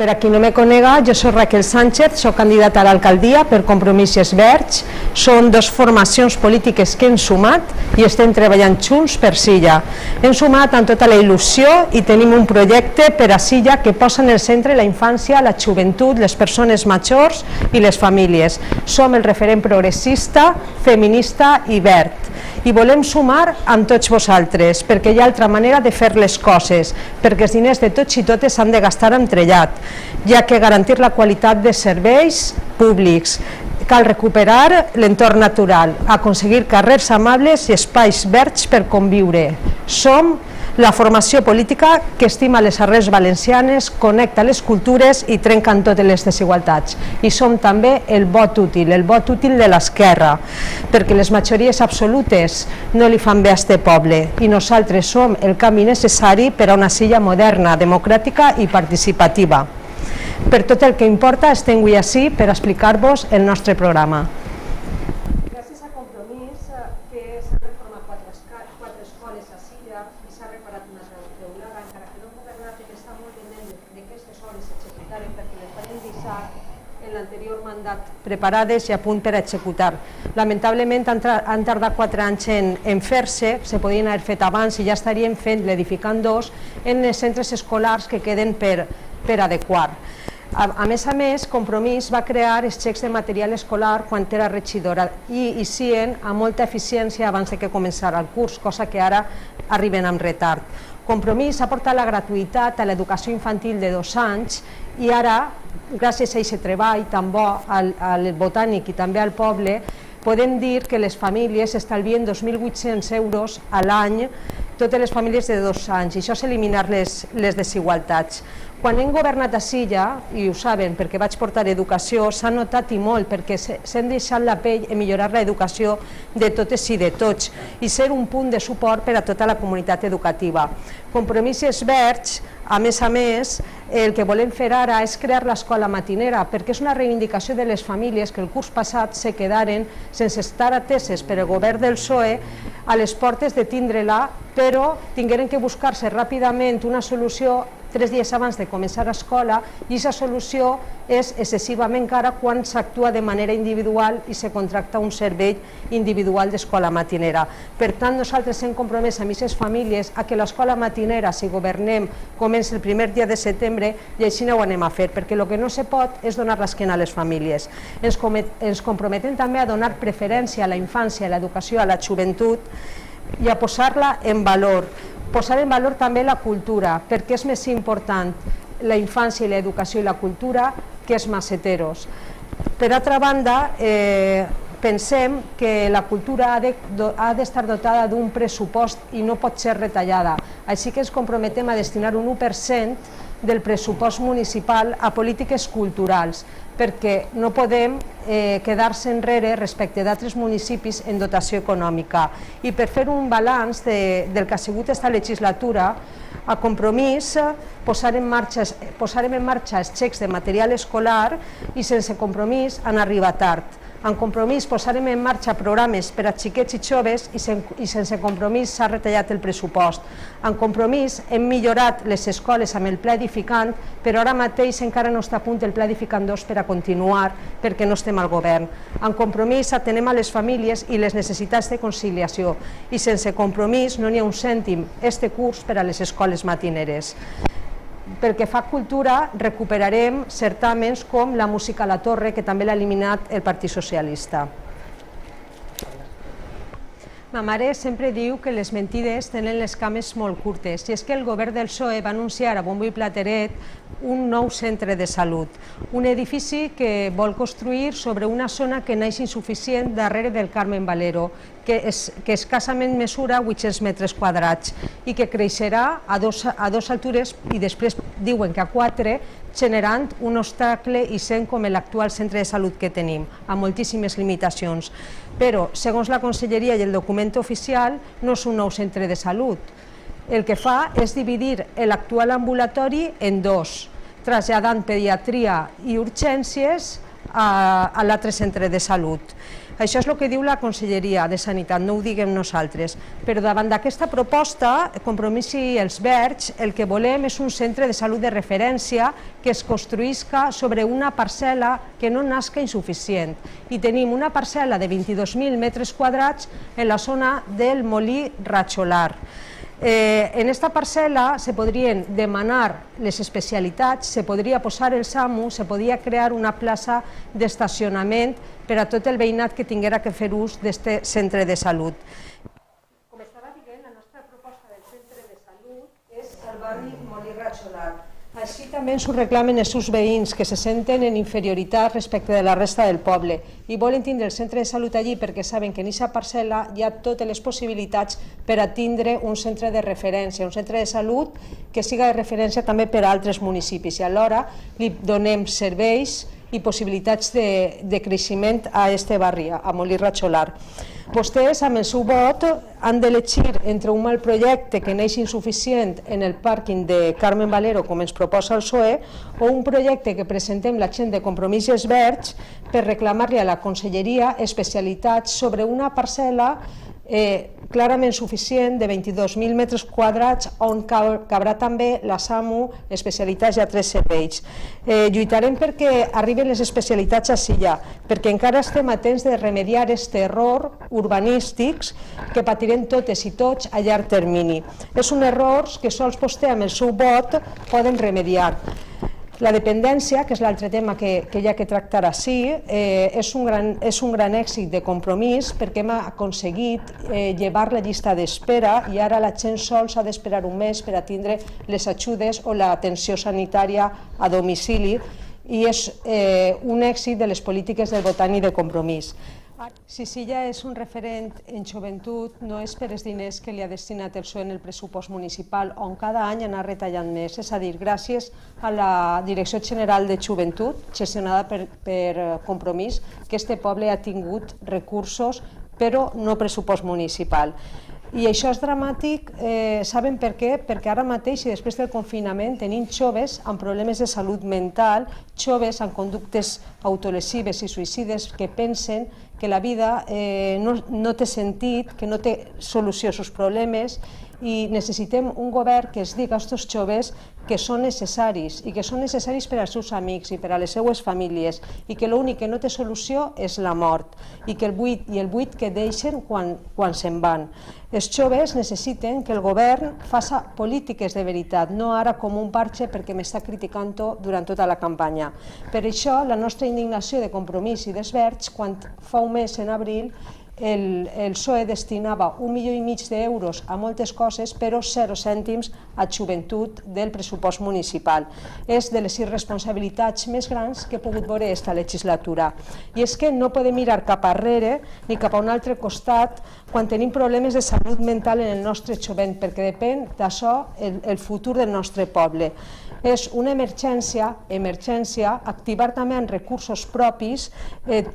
Per a qui no me conega, jo soc Raquel Sánchez, soc candidata a l'alcaldia per Compromís Verds. Són dues formacions polítiques que hem sumat i estem treballant junts per Silla. Hem sumat amb tota la il·lusió i tenim un projecte per a Silla que posa en el centre la infància, la joventut, les persones majors i les famílies. Som el referent progressista, feminista i verd. I volem sumar amb tots vosaltres, perquè hi ha altra manera de fer les coses, perquè els diners de tots i totes s'han de gastar amb trellat, ja que garantir la qualitat de serveis públics, cal recuperar l'entorn natural, aconseguir carrers amables i espais verds per conviure. Som la formació política que estima les arrels valencianes, connecta les cultures i trenca en totes les desigualtats. I som també el vot útil de l'esquerra, perquè les majories absolutes no li fan bé a este poble i nosaltres som el canvi necessari per a una Silla moderna, democràtica i participativa. Per tot el que importa, estem avui ací per explicar-vos el nostre programa. Gràcies a Compromís, que s'han reformat quatre escoles a Silla i s'ha reparat una teulada, encara que no hem governat, que està molt pendent d'aquestes obres s'executaren perquè les van deixar en l'anterior mandat preparades i a punt per a executar. Lamentablement han tardat 4 anys en fer-se, se podien haver fet abans i ja estaríem fent l'edificant 2 en els centres escolars que queden per adequar. A més, Compromís va crear els xecs de material escolar quan era regidora i hicien amb molta eficiència abans que començara el curs, cosa que ara arriben amb retard. Compromís ha portat la gratuïtat a l'educació infantil de 2 anys i ara, gràcies a aquest treball tan bo al Botànic i també al poble, podem dir que les famílies estalvien 2.800 euros a l'any, totes les famílies de 2 anys, i això és eliminar les desigualtats. Quan hem governat a Silla, i ho saben perquè vaig portar educació, s'ha notat i molt perquè s'han deixat la pell en millorar l'educació de totes i de tots i ser un punt de suport per a tota la comunitat educativa. Compromís Verds, a més, el que volem fer ara és crear l'escola matinera perquè és una reivindicació de les famílies que el curs passat se quedaren sense estar ateses per el govern del PSOE a les portes de tindre-la, però tingueren que buscar-se ràpidament una solució 3 dies abans de començar l'escola i aquesta solució és excessivament cara quan s'actua de manera individual i se contracta un servei individual d'escola matinera. Per tant, nosaltres hem compromès amb aquestes famílies a que l'escola matinera, si governem, comença el primer dia de setembre i així no ho anem a fer, perquè el que no se pot és donar l'esquena a les famílies. Ens comprometem també a donar preferència a la infància, a l'educació, a la joventut i a posar-la en valor. Posar en valor també la cultura, perquè és més important la infància i l'educació i la cultura que els maceteros. Per altra banda, pensem que la cultura ha d'estar dotada d'un pressupost i no pot ser retallada. Així que ens comprometem a destinar un 1% del pressupost municipal a polítiques culturals, perquè no podem quedar-se enrere respecte d'altres municipis en dotació econòmica. I per fer un balanç del que ha sigut aquesta legislatura, a Compromís posarem en marxa els xecs de material escolar i sense Compromís han arribat tard. En Compromís posarem en marxa programes per a xiquets i joves i sense Compromís s'ha retallat el pressupost. En Compromís hem millorat les escoles amb el pla edificant, però ara mateix encara no està a punt el pla edificant 2 per a continuar perquè no estem al govern. En Compromís atenem a les famílies i les necessitats de conciliació i sense Compromís no n'hi ha un cèntim este curs per a les escoles matineres. Pel que fa a cultura, recuperarem certàmens com la música a la Torre, que també l'ha eliminat el Partit Socialista. Ma mare sempre diu que les mentides tenen les cames molt curtes i és que el govern del PSOE va anunciar a bombo i plateret un nou centre de salut, un edifici que vol construir sobre una zona que naix insuficient darrere del Carmen Valero, que escassament mesura 800 metres quadrats i que creixerà a dos altures i després diuen que a 4, generant un obstacle i sent com l'actual centre de salut que tenim, amb moltíssimes limitacions. Però, segons la Conselleria i el document oficial, no és un nou centre de salut. El que fa és dividir l'actual ambulatori en 2, traslladant pediatria i urgències a l'altre centre de salut. Això és el que diu la Conselleria de Sanitat, no ho diguem nosaltres. Però davant d'aquesta proposta, Compromís i els Verds, el que volem és un centre de salut de referència que es construïsca sobre una parcel·la que no nasca insuficient. I tenim una parcel·la de 22.000 metres quadrats en la zona del Molí Ratxolar. En esta parcel·la se podrien demanar les especialitats, se podria posar el SAMU, se podria crear una plaça d'estacionament per a tot el veïnat que tinguera que fer ús d'aquest centre de salut. Com estava dient, la nostra proposta del centre de salut és al barri Molí Ratxolar. Així també ens ho reclamen els seus veïns, que se senten en inferioritat respecte de la resta del poble i volen tindre el centre de salut allí perquè saben que en aquesta parcel·la hi ha totes les possibilitats per a tindre un centre de referència, un centre de salut que siga de referència també per a altres municipis i alhora li donem serveis i possibilitats de creixement a aquest barri, a Molí Ratxolar. Vostès, amb el seu vot, han d'elegir entre un mal projecte que neix insuficient en el pàrquing de Carmen Valero, com ens proposa el PSOE, o un projecte que presentem la gent de Compromís i els Verds per reclamar-li a la Conselleria especialitats sobre una parcel·la clarament suficient de 22.000 metres quadrats on cabrà també la SAMU, especialitats i altres serveis. Lluitarem perquè arriben les especialitats a Silla, perquè encara estem a temps de remediar aquest error urbanístics que patirem totes i tots a llarg termini. És un error que sols vostè amb el seu vot poden remediar. La dependència, que és l'altre tema que hi ha que tractar ací, és un gran èxit de Compromís perquè hem aconseguit llevar la llista d'espera i ara la gent sols ha d'esperar un mes per a tindre les ajudes o l'atenció sanitària a domicili i és un èxit de les polítiques del votant i de Compromís. Si Silla és un referent en joventut, no és per els diners que li ha destinat el PSOE en el pressupost municipal, on cada any anar retallant més. És a dir, gràcies a la Direcció General de Joventut, gestionada per Compromís, que este poble ha tingut recursos, però no pressupost municipal. I això és dramàtic, saben per què? Perquè ara mateix i després del confinament tenim joves amb problemes de salut mental, joves amb conductes autolesives i suïcides que pensen que la vida no té sentit, que no té solució als seus problemes i necessitem un govern que es digui a aquests joves que són necessaris i que són necessaris per als seus amics i per a les seues famílies i que l'únic que no té solució és la mort i el buit que deixen quan se'n van. Els joves necessiten que el govern faça polítiques de veritat, no ara com un parche perquè m'està criticant durant tota la campanya. Per això la nostra indignació de Compromís i dels Verds, quan fa un mes, en abril, el PSOE destinava 1,5 milió d'euros a moltes coses, però 0 cèntims a joventut del pressupost municipal. És de les irresponsabilitats més grans que he pogut veure aquesta legislatura. I és que no podem mirar cap arrere ni cap a un altre costat quan tenim problemes de salut mental en el nostre jovent, perquè depèn d'això el futur del nostre poble. És una emergència activar també amb recursos propis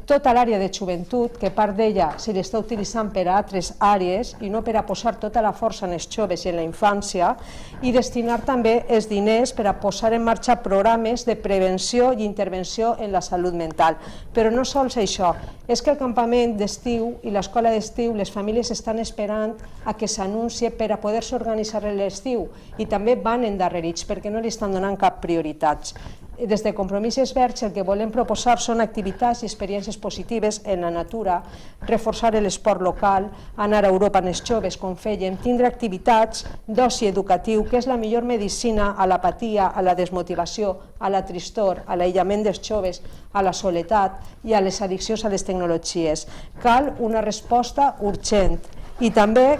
tota l'àrea de joventut, que part d'ella se l'està utilitzant per a altres àrees i no per a posar tota la força en els joves i en la infància, i destinar també els diners per a posar en marxa programes de prevenció i intervenció en la salut mental. Però no sols això, és que el campament d'estiu i l'escola d'estiu, les famílies estan esperant a que s'anuncie per a poder-se organitzar l'estiu i també van endarrerits perquè no li estan donant cap prioritat. Des de Compromís i els Verds el que volem proposar són activitats i experiències positives en la natura, reforçar l'esport local, anar a Europa amb els joves, com fèiem, tindre activitats d'oci educatiu, que és la millor medicina a l'apatia, a la desmotivació, a la tristor, a l'aïllament dels joves, a la soledat i a les addiccions a les tecnologies. Cal una resposta urgent i també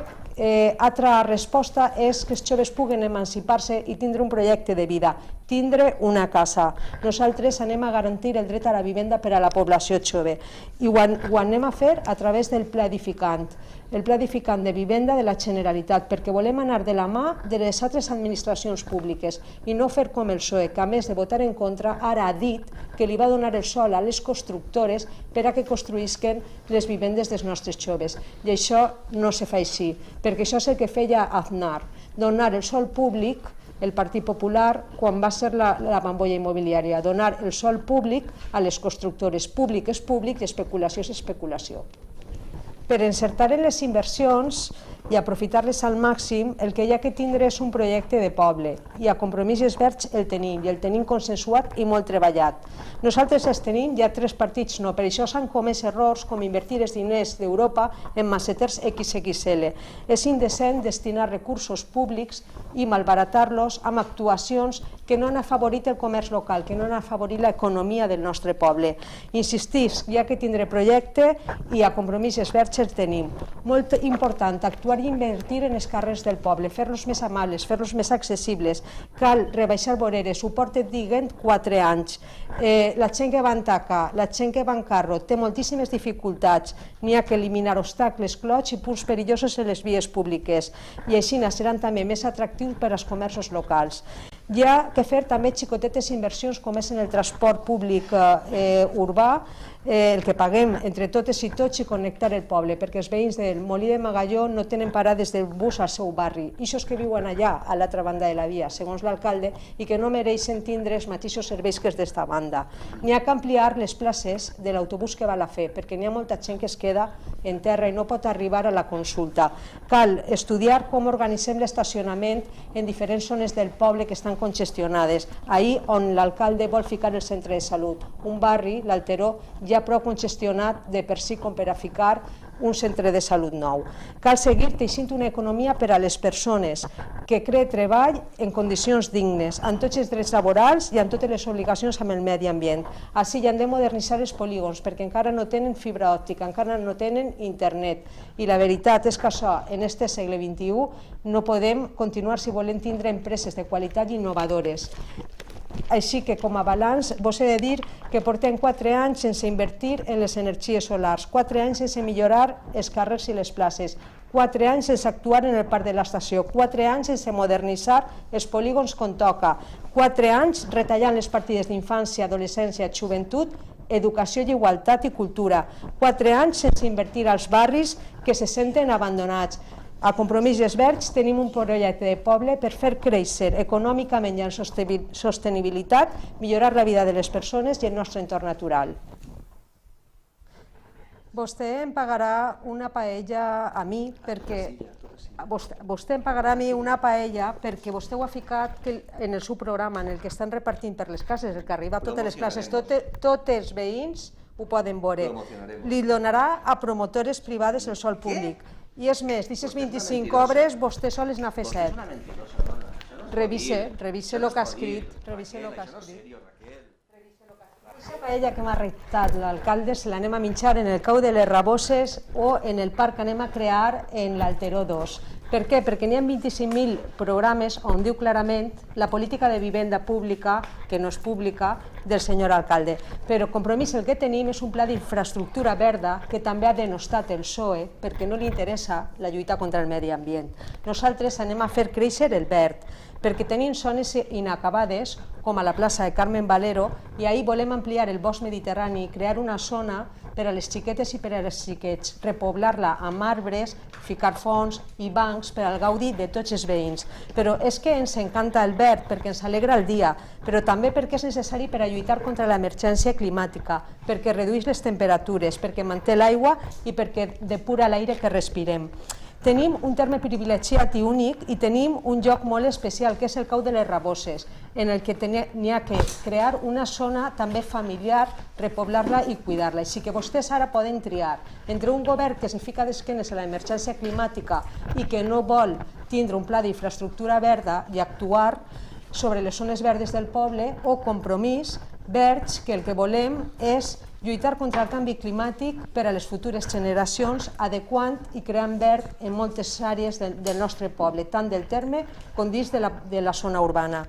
altra resposta és que els joves puguen emancipar-se i tindre un projecte de vida, tindre una casa. Nosaltres anem a garantir el dret a la vivenda per a la població jove i ho anem a fer a través del Pla Edificant, el Pla Edificant de Vivenda de la Generalitat, perquè volem anar de la mà de les altres administracions públiques i no fer com el PSOE, que a més de votar en contra ara ha dit que li va donar el sol a les constructores per a que construïsquen les vivendes dels nostres joves. I això no se fa així, perquè això és el que feia Aznar, donar el sòl públic el Partit Popular quan va ser la bombolla immobiliària, donar el sòl públic a les constructores. Públic és públic i especulació és especulació. Per encertar en les inversions i aprofitar-les al màxim, el que hi ha que tindre és un projecte de poble, i a Compromisos Verds el tenim, i el tenim consensuat i molt treballat. Nosaltres els tenim, hi ha 3 partits no, per això s'han comès errors com invertir els diners d'Europa en maceters XXL. És indecent destinar recursos públics i malbaratar-los amb actuacions que no han afavorit el comerç local, que no han afavorit l'economia del nostre poble. Insistisc, hi ha que tindre projecte i a Compromisos Verds el tenim. Molt important, actuar i invertir en els carrers del poble, fer-los més amables, fer-los més accessibles. Cal rebaixar voreres, ho porta dient 4 anys. La gent que va en taca, la gent que va en carro, té moltíssimes dificultats. N'hi ha que eliminar obstacles, clots i punts perillosos en les vies públiques. I així seran també més atractius per als comerços locals. Hi ha que fer també xicotetes inversions com és en el transport públic urbà, el que paguem entre totes i tots i connectar el poble, perquè els veïns del Molí de Magalló no tenen parades del bus al seu barri, i això que viuen allà, a l'altra banda de la via, segons l'alcalde, i que no mereixen tindre els mateixos serveis que els d'esta banda. N'hi ha que ampliar les places de l'autobús que va a la fe, perquè n'hi ha molta gent que es queda en terra i no pot arribar a la consulta. Cal estudiar com organitzem l'estacionament en diferents zones del poble que estan congestionades, ahir on l'alcalde vol ficar el centre de salut, un barri, l'Alteró, ja prou congestionat de per si com per a ficar un centre de salut nou. Cal seguir teixint una economia per a les persones que cree treball en condicions dignes, amb tots els drets laborals i amb totes les obligacions amb el medi ambient. Així ja hem de modernitzar els polígons perquè encara no tenen fibra òptica, encara no tenen internet. I la veritat és que això, en este segle XXI, no podem continuar si volem tindre empreses de qualitat i innovadores. Així que, com a balanç, vos he de dir que portem 4 anys sense invertir en les energies solars, 4 anys sense millorar els carrers i les places, 4 anys sense actuar en el parc de l'estació, 4 anys sense modernitzar els polígons com toca, 4 anys retallant les partides d'infància, adolescència, joventut, educació i igualtat i cultura, 4 anys sense invertir als barris que se senten abandonats. A Compromisos Verds tenim un projecte de poble per fer créixer econòmicament i en sostenibilitat, millorar la vida de les persones i el nostre entorn natural. Vostè em pagarà una paella a mi perquè... Vostè em pagarà a mi una paella perquè vostè ho ha ficat en el seu programa, en el que estan repartint per les classes, el que arriba a totes les classes, tots els veïns ho poden veure. Li donarà a promotores privades el sòl públic. I és més, d'aquestes 25 obres, vostè sols n'ha fet 7. Revise el que ha escrit. Aquesta paella que m'ha rectat l'alcalde se l'anem a menjar en el cau de les Raboses o en el parc que anem a crear en l'Alteró 2. Per què? Perquè n'hi ha 25.000 programes on diu clarament la política de vivenda pública, que no és pública, del senyor alcalde. Però Compromís el que tenim és un pla d'infraestructura verda que també ha denostat el PSOE perquè no li interessa la lluita contra el medi ambient. Nosaltres anem a fer créixer el verd, perquè tenim zones inacabades, com a la plaça de Carmen Valero, i ahir volem ampliar el bosc mediterrani, crear una zona per a les xiquetes i per als xiquets, repoblar-la amb arbres, ficar fonts i bancs per al gaudi de tots els veïns. Però és que ens encanta el verd perquè ens alegra el dia, però també perquè és necessari per a lluitar contra l'emergència climàtica, perquè redueix les temperatures, perquè manté l'aigua i perquè depura l'aire que respirem. Tenim un terme privilegiat i únic i tenim un lloc molt especial, que és el cau de les Raboses, en el que n'hi ha que crear una zona també familiar, repoblar-la i cuidar-la. Així que vostès ara poden triar entre un govern que es fica d'esquenes a l'emergència climàtica i que no vol tindre un pla d'infraestructura verda i actuar sobre les zones verdes del poble, o Compromís Verds, que el que volem és lluitar contra el canvi climàtic per a les futures generacions, adequant i creant verd en moltes àrees del nostre poble, tant del terme com dins de la zona urbana.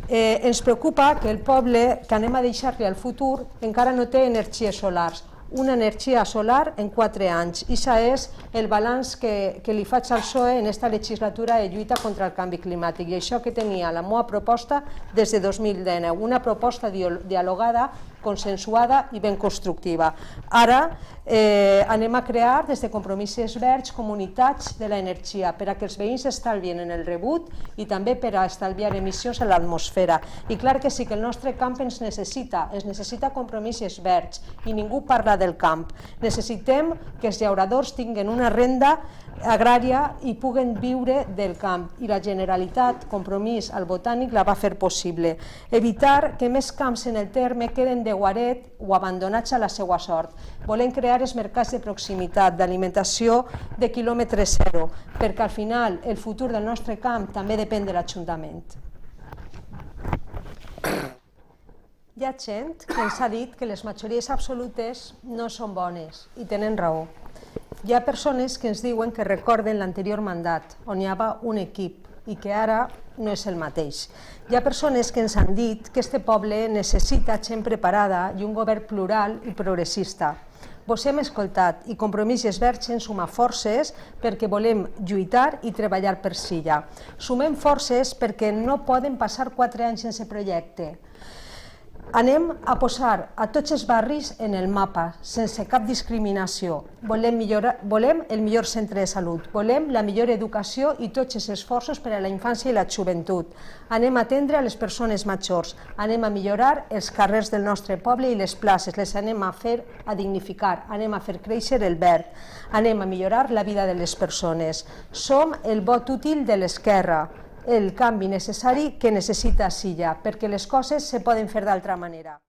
Ens preocupa que el poble que anem a deixar-li al futur encara no té energies solars, una energia solar en 4 anys. I això és el balanç que li faig al PSOE en aquesta legislatura de lluita contra el canvi climàtic. I això que tenia la meva proposta des de 2019, una proposta dialogada consensuada i ben constructiva. Ara anem a crear des de Compromisos Verds comunitats de l'energia per a que els veïns estalvien en el rebut i també per a estalviar emissions a l'atmosfera. I clar que sí que el nostre camp ens necessita compromisos verds i ningú parla del camp. Necessitem que els llauradors tinguin una renda agrària i puguen viure del camp i la Generalitat, Compromís al Botànic, la va fer possible. Evitar que més camps en el terme queden de guaret o abandonats a la seva sort. Volem crear els mercats de proximitat, d'alimentació de quilòmetre zero, perquè al final el futur del nostre camp també depèn de l'Ajuntament. Hi ha gent que ens ha dit que les majories absolutes no són bones i tenen raó. Hi ha persones que ens diuen que recorden l'anterior mandat, on hi havia un equip i que ara no és el mateix. Hi ha persones que ens han dit que este poble necessita gent preparada i un govern plural i progressista. Vos hem escoltat i Compromisos Verds ens suma forces perquè volem lluitar i treballar per Silla. Sumem forces perquè no poden passar 4 anys sense projecte. Anem a posar a tots els barris en el mapa, sense cap discriminació. Volem el millor centre de salut, volem la millor educació i tots els esforços per a la infància i la joventut. Anem a atendre a les persones majors, anem a millorar els carrers del nostre poble i les places, les anem a dignificar, anem a fer créixer el verd, anem a millorar la vida de les persones. Som el vot útil de l'esquerra, el canvi necessari que necessita Silla, perquè les coses se poden fer d'altra manera.